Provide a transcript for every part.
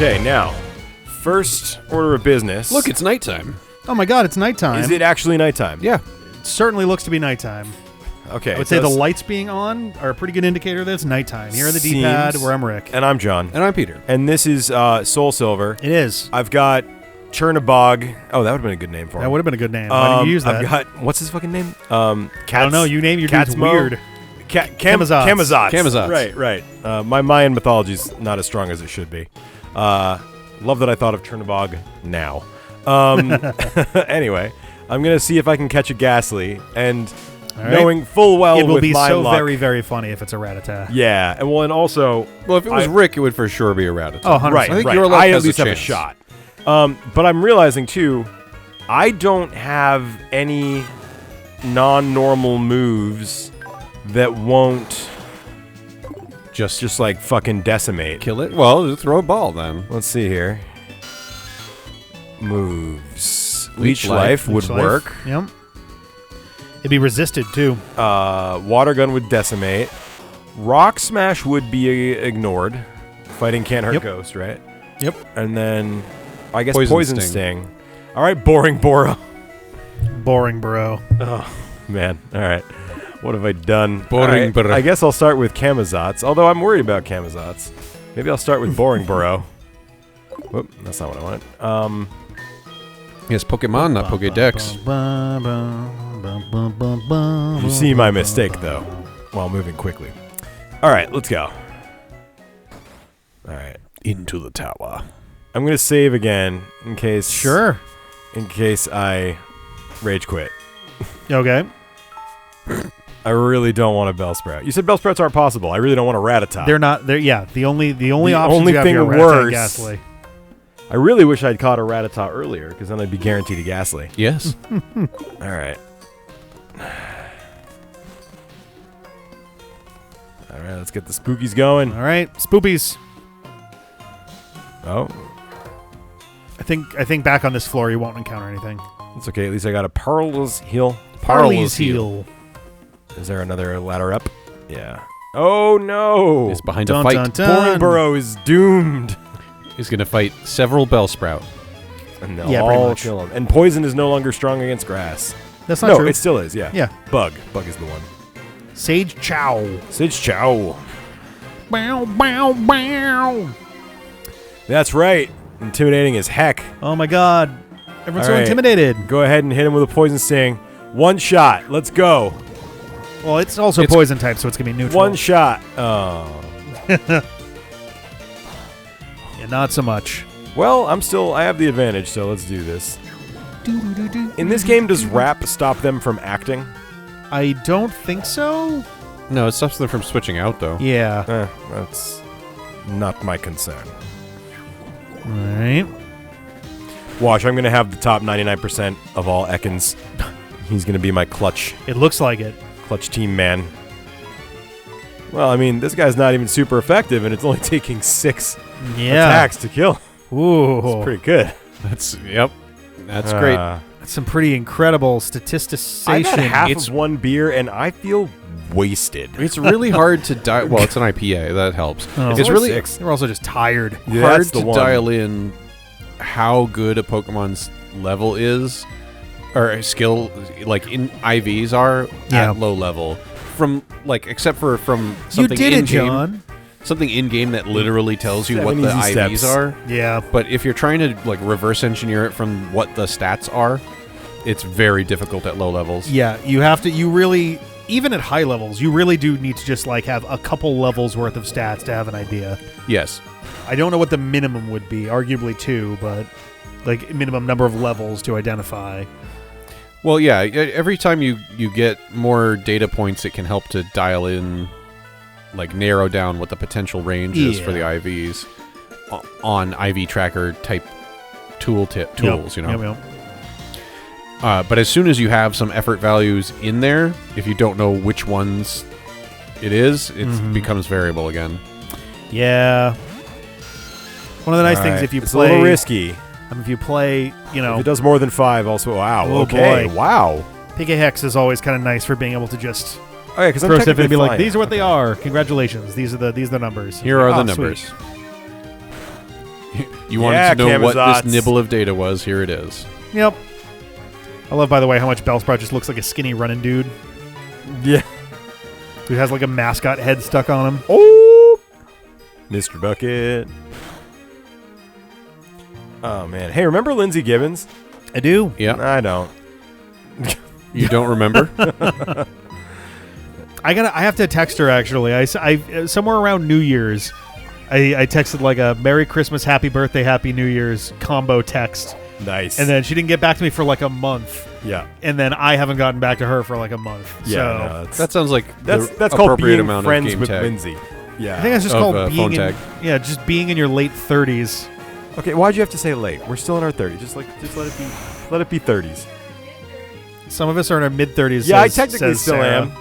Okay, now, first order of business. Look, it's nighttime. Oh my God, it's nighttime. Is it actually nighttime? Yeah. It certainly looks to be nighttime. Okay. I would say the lights being on are a pretty good indicator that it's nighttime. Here on the D-pad, where I'm Rick. And I'm John. And I'm Peter. And this is SoulSilver. It is. I've got Chernabog. Oh, that would have been a good name for him. That would have been a good name. Why didn't you use that? I've got, what's his fucking name? I don't know. You name your dudes weird. Camazotz. Right. My Mayan mythology's not as strong as it should be. Love that I thought of Chernabog now. Anyway, I'm going to see if I can catch a Ghastly, and knowing full well it will with be my so luck, very, very funny if it's a Rattata. Yeah, and also... Well, if it was Rick, it would for sure be a Rattata. Oh, 100%. Right, I think right. your luck I has at least a have a chance. shot. But I'm realizing, too, I don't have any non-normal moves that won't just like fucking decimate. Kill it? Well, just throw a ball then. Let's see here. Moves. Leech Leech Life would Leech Life. work. Yep. It'd be resisted, too. Water Gun would decimate. Rock Smash would be ignored. Fighting can't hurt Ghost, right? Yep. And then, I guess Poison Sting. All right, Boring Boro. Boring, bro. Oh, man. All right. What have I done? Boring Boro. I guess I'll start with Camazotz, although I'm worried about Camazotz. Maybe I'll start with Boring Boro. Whoop, that's not what I want. Yes, Pokemon, not Pokédex. You see my mistake, though, while moving quickly. All right, let's go. All right. Into the tower. I'm going to save again in case... Sure. In case I rage quit. Okay. I really don't want a Bellsprout. You said Bellsprouts aren't possible. I really don't want a Rattata. They're not. They're the only The options only you have thing here are Rattata worse- and Ghastly. I really wish I'd caught a Rattata earlier, because then I'd be guaranteed a Ghastly. Yes. All right. All right, let's get the spookies going. All right, Spoopies. Oh, I think back on this floor you won't encounter anything. it's okay. At least I got a Parley's Heal. Parley's Heal. Is there another ladder up? Yeah. Oh, no. Is behind Dun, a fight. dun, dun. Boring Burrow is doomed. He's going to fight several Bellsprout. And they'll Yeah, pretty all much. kill him. And poison is no longer strong against grass. That's not No, true. it still is, yeah. Yeah. Bug. Bug is the one. Sage Chow. Sage Chow. Bow, bow, bow. That's right. Intimidating as heck. Oh my God. Everyone's All so right. intimidated. Go ahead and hit him with a poison sting. One shot. Let's go. Well, it's also poison type, so it's going to be neutral. One shot. Oh. Yeah, not so much. Well, I have the advantage, so let's do this. In this game, does rap stop them from acting? I don't think so. No, it stops them from switching out, though. Yeah. That's not my concern. All right. Watch, I'm going to have the top 99% of all Ekans. He's going to be my clutch It looks like it. team man. Well, I mean, this guy's not even super effective, and it's only taking 6 Yeah. attacks to kill. Ooh. It's pretty good. That's great. That's some pretty incredible statisticization. I've had half of one beer, and I feel wasted. It's really hard to dial. Well, it's an IPA. That helps. Oh. It's really They're also just tired. Yeah, hard that's the to one. dial in how good a Pokemon's level is, or skill, like in IVs are Yeah. at low level. From except for from something You did in it, John. something in game that literally tells you what the 7 easy IVs steps. are. Yeah. But if you're trying to reverse engineer it from what the stats are, it's very difficult at low levels. Yeah, you have to. You really, even at high levels, you really do need to just have a couple levels worth of stats to have an idea. Yes. I don't know what the minimum would be. Arguably 2, but minimum number of levels to identify. Well, yeah. Every time you get more data points, it can help to dial in, narrow down what the potential range is for the IVs on IV tracker type tools. Yep. Yep. But as soon as you have some effort values in there, if you don't know which ones it is, it becomes variable again. Yeah. One of the nice things if you it's play a little risky. If you play, If it does more than 5, also wow. Oh, okay, boy. wow. PK Hex is always kind of nice for being able to just Oh yeah, because I'm throw stuff in and be technically like, these are what they Okay. are. Congratulations. These are the numbers. Here are Oh, the sweet. numbers. You wanted to know what this nibble of data was. Here it is. Yep. I love, by the way, how much Bellsprout just looks like a skinny running dude Yeah. who has like a mascot head stuck on him. Oh, Mr. Bucket. Oh man. Hey, remember Lindsay Gibbons? I do. Yeah. I don't. You don't remember? I have to text her actually. I somewhere around New Year's, I texted like a Merry Christmas, Happy Birthday, Happy New Year's combo text. Nice. And then she didn't get back to me for like a month. Yeah. And then I haven't gotten back to her for like a month. Yeah. So No, That sounds like that's the called appropriate being amount friends of game with tag. Lindsay. Yeah. I think that's just Of, called being phone tag. just being in your late 30s. Okay, why'd you have to say late? We're still in our 30s. Just let it be 30s. Some of us are in our mid 30s. Yeah, I technically still am.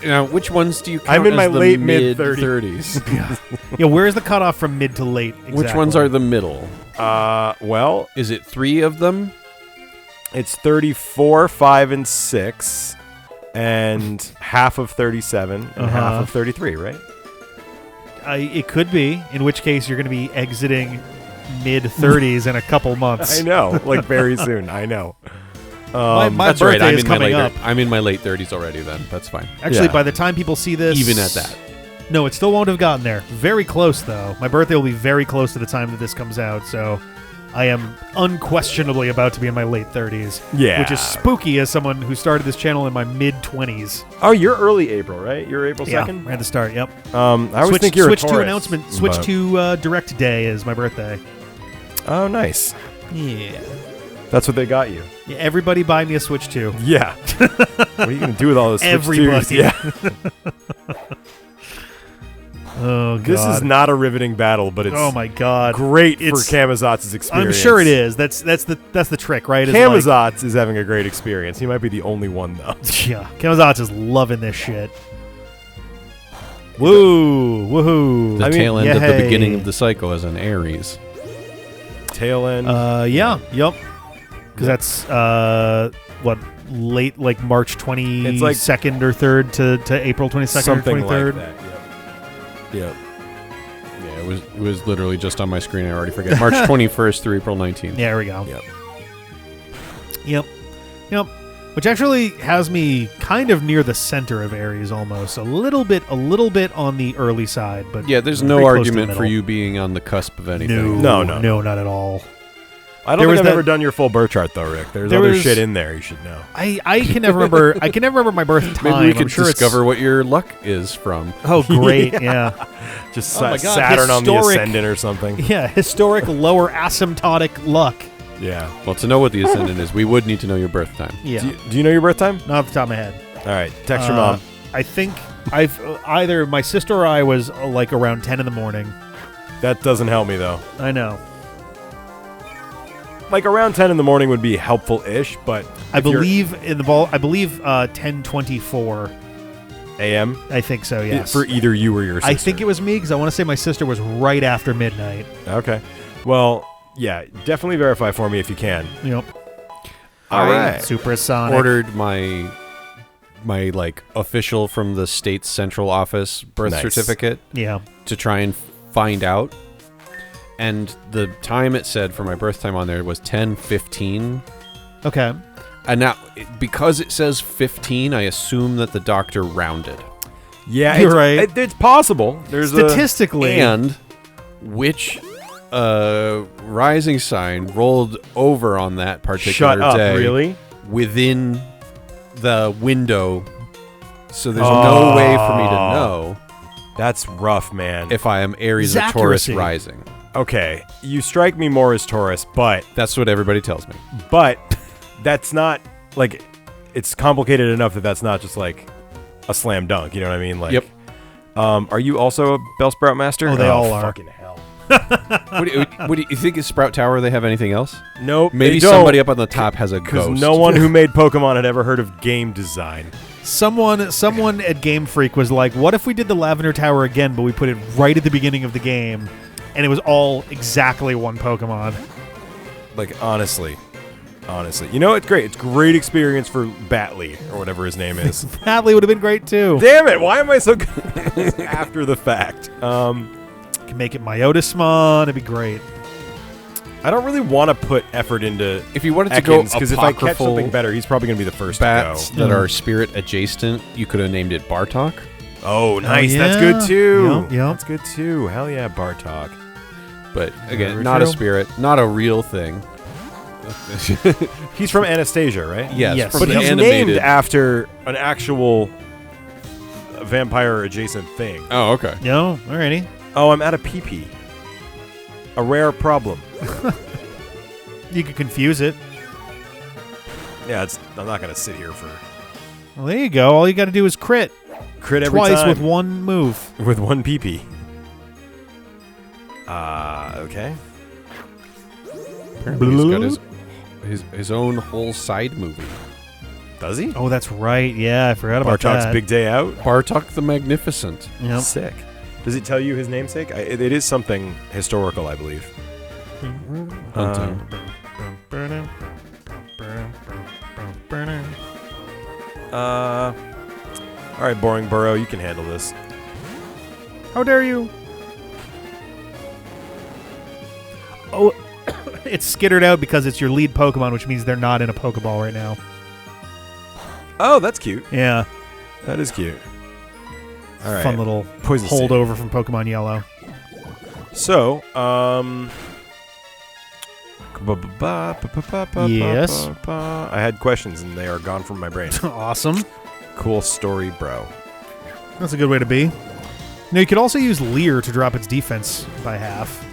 Now, which ones do you count I'm in as my the late mid-30s? Yeah, where's the cutoff from mid to late? Exactly? Which ones are the middle? Well, Is it 3 of them? it's 34, 5, and 6, and half of 37, and half of 33, right? It could be. In which case, you're going to be exiting mid 30s in a couple months. I know, like very soon. I know. My That's birthday right. I'm is in my coming later. up. I'm in my late 30s already. Then that's fine. Actually, Yeah. by the time people see this, Even at that. no, it still won't have gotten there. Very close though. My birthday will be very close to the time that this comes out. So, I am unquestionably about to be in my late 30s. Yeah. Which is spooky as someone who started this channel in my mid 20s. Oh, you're early April, right? You're April 2nd? Right at the start. Yep. I always Switch, think you're switch a to Taurus, announcement. Switch but- to direct day is my birthday. Oh, nice. Yeah. That's what they got you. Yeah, everybody buy me a Switch 2. Yeah. What are you going to do with all those Switch Everybody. 2s? Yeah. Oh god. This is not a riveting battle, but it's Oh my god. great for It's- Kamazotz's I'm experience. sure it is. That's the trick, right? Is Kamazotz is having a great experience. He might be the only one, though. yeah. Kamazotz is loving this shit. Woo! Woohoo! The tail end of the yay. beginning of the cycle as an Aries. Tail end. Yeah. Yep. Because that's what late like March 22nd or 3rd to April 22nd something or 23rd. like that. Yep. Yeah, it was literally just on my screen. I already forget. March 21st through April 19th. Yeah, there we go. Yep. Yep. Which actually has me kind of near the center of Aries almost. A little bit on the early side, but Yeah, there's very no close to the argument for middle. you being on the cusp of anything. No, not at all. I don't There think was I've that- ever done your full birth chart, though, Rick. There's There other was- shit in there you should know. I can never remember. I can never remember my birth time. Maybe we I'm could sure discover what your luck is from. Oh, great! yeah. Just Oh my God, Saturn on the historic- ascendant or something. Yeah, historic lower asymptotic luck. Yeah. Well, to know what the ascendant is, we would need to know your birth time. Yeah, Do you know your birth time? not off the top of my head. All right. Text your mom. I think I've either my sister or I was like around 10 in the morning. That doesn't help me, though. I know. Like, around 10 in the morning would be helpful-ish, but I if you're believe in the ball. I believe 10:24. a.m. I think so. Yes. for either you or your sister. I think it was me because I want to say my sister was right after midnight. Okay. Well, yeah, definitely verify for me if you can. Yep. All I right. Supersonic. Ordered my like official from the state's central office birth Nice. certificate Yeah. to try and find out. And the time it said for my birth time on there was 10:15. Okay. And now, because it says 15, I assume that the doctor rounded. Yeah, You're right. It's possible. There's Statistically. And which rising sign rolled over on that particular Shut up, day really? within the window. So there's no way for me to know That's rough, man. if I am Aries or His Taurus accuracy. rising. Okay, you strike me more as Taurus, but That's what everybody tells me. that's not like it's complicated enough that that's not just like a slam dunk. You know what I mean? Like, Yep. Are you also a Bellsprout master? Oh, they all are. Fucking hell. What do you think is Sprout Tower? They have anything else? Nope. Maybe they don't, somebody up on the top has a because ghost. no one who made Pokemon had ever heard of game design. Someone at Game Freak was like, "What if we did the Lavender Tower again, but we put it right at the beginning of the game, and it was all exactly one Pokemon?" Like, honestly, you know, it's great. It's great experience for Batley or whatever his name is. Hadley would have been great too. Damn it! Why am I so good after the fact? can make it Myotismon. It'd be great. I don't really want to put effort into If you wanted to go because if I catch apocryphal something better, he's probably going to be the first bats to go. that are spirit adjacent, you could have named it Bartok. Oh, nice. yeah. That's good too. Yep, yep. That's good too. Hell yeah, Bartok. But again, Very not a true. spirit, not a real thing. He's from Anastasia, right? Yes, Yes. from But the he's animated. named after an actual vampire adjacent thing. Oh, okay. Yo, alrighty. Oh, I'm out of PP. A rare problem. You could confuse it. Yeah, I'm not going to sit here for Well, there you go. All you got to do is crit crit every twice time. with one move. With one PP. Okay. Apparently he's got his own whole side movie. Does he? Oh, that's right. Yeah, I forgot about Bartok's that. big day out. Bartok the Magnificent. Yep. Sick. Does it tell you his namesake? It is something historical, I believe. Hunting. All right, Boring Burrow, you can handle this. How dare you? Oh, it's skittered out because it's your lead Pokemon, which means they're not in a Pokeball right now. Oh, that's cute. Yeah. That is cute. All right. Fun little Poison Sting. holdover from Pokemon Yellow. So, Yes. I had questions and they are gone from my brain. Awesome. Cool story, bro. That's a good way to be. Now, you could also use Leer to drop its defense by half.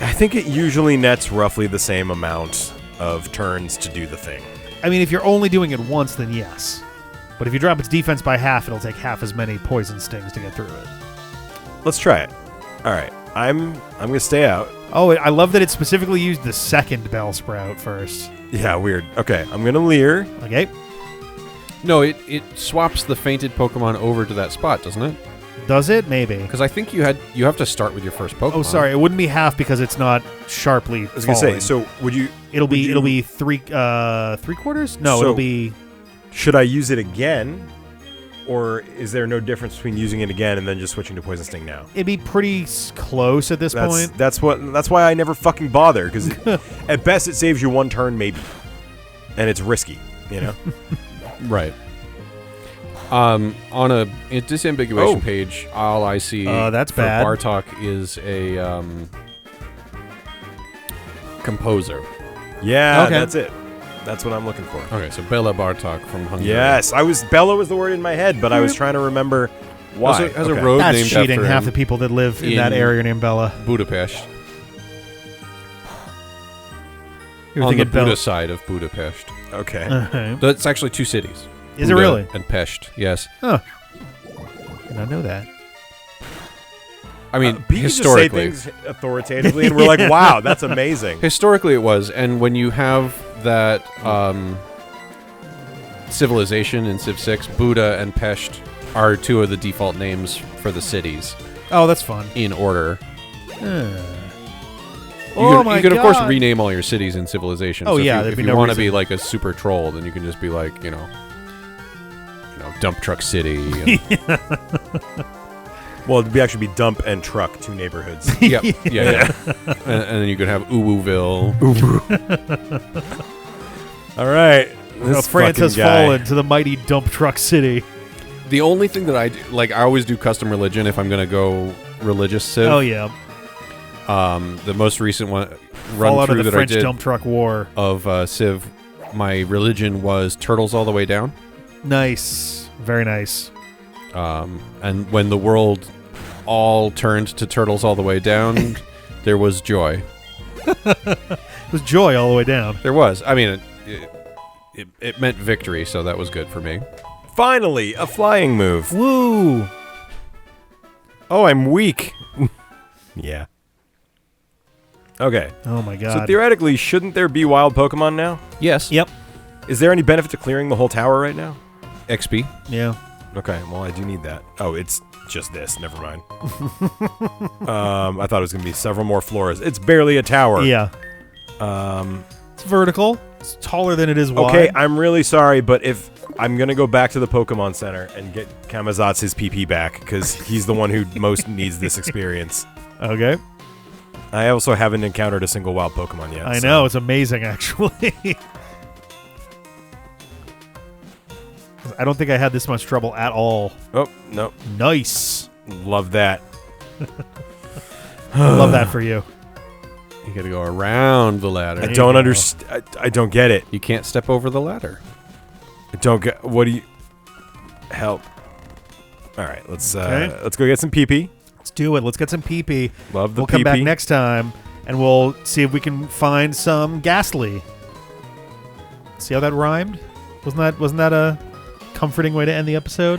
I think it usually nets roughly the same amount of turns to do the thing. I mean, if you're only doing it once, then yes. But if you drop its defense by half, it'll take half as many poison stings to get through it. Let's try it. All right. I'm going to stay out. Oh, I love that it specifically used the second Bellsprout first. Yeah, weird. Okay, I'm going to Leer. Okay. No, it swaps the fainted Pokemon over to that spot, doesn't it? Does it? Maybe. Because I think you have to start with your first Pokemon. Oh, sorry. It wouldn't be half because it's not sharply. I was going to say, so would you... it'll would be you- three quarters. No, So- it'll be. Should I use it again? Or is there no difference between using it again and then just switching to Poison Sting now? It'd be pretty close at this point. That's why I never fucking bother, because at best it saves you one turn, maybe. And it's risky, you know? Right. On a disambiguation Oh. page, all I see that's for bad. Bartok is a composer. Yeah, Okay. that's it. That's what I'm looking for. Okay, so Bela Bartok from Hungary. Yes, Bella was the word in my head, but I was trying to remember why. Has a Okay. road That's named cheating. after Half him the people that live in that in- area are named Bella. Budapest. You're On the thinking Bella. Buda side of Budapest. Okay. Uh-huh. That's actually two cities. Is it Buda really? And Pest, yes. Huh. Did not know that. I mean, Pete can historically. just say things authoritatively, and we're like, wow, that's amazing. Historically it was, and when you have that civilization in Civ 6, Buda and Pest are two of the default names for the cities Oh, that's fun. in order. Oh You can of course rename all your cities in Civilization. Oh, so yeah, if there'd you, be if you no want to be reason. like a super troll, then you can just be like, Dump Truck City. And, Well, it'd actually be Dump and Truck, two neighborhoods. yeah. and then you could have Uwuville. All right. Well, This France fucking has guy. fallen to the mighty Dump Truck City. The only thing that I do, I always do custom religion if I'm going to go religious Civ. Oh yeah. The most recent one Fall run out of through the that French I did Dump Truck War. of Civ, my religion was Turtles All the Way Down. Nice. Very nice. And when the world all turned to Turtles All the Way Down, there was joy. It was joy all the way down. There was. I mean, it meant victory, so that was good for me. Finally, a flying move. Woo! Oh, I'm weak. Yeah. Okay. Oh my god. So theoretically, shouldn't there be wild Pokemon now? Yes. Yep. Is there any benefit to clearing the whole tower right now? XP. Yeah. Okay, well, I do need that. Oh, it's just this. Never mind. I thought it was going to be several more floors. It's barely a tower. Yeah. Um, It's vertical. It's taller than it is wide. okay, I'm really sorry, but if I'm going to go back to the Pokemon Center and get Kamazatz's PP back, because he's the one who most needs this experience. Okay. I also haven't encountered a single wild Pokemon yet. I know, it's amazing, actually. I don't think I had this much trouble at all. Oh, no. Nice. Love that. Love that for you. You got to go around the ladder. I don't understand. I don't get it. You can't step over the ladder. I don't get. What do you? Help. All right, let's go get some PP. Let's do it. Let's get some PP. Love the We'll PP. come back next time, and we'll see if we can find some Ghastly. See how that rhymed? Wasn't that a comforting way to end the episode?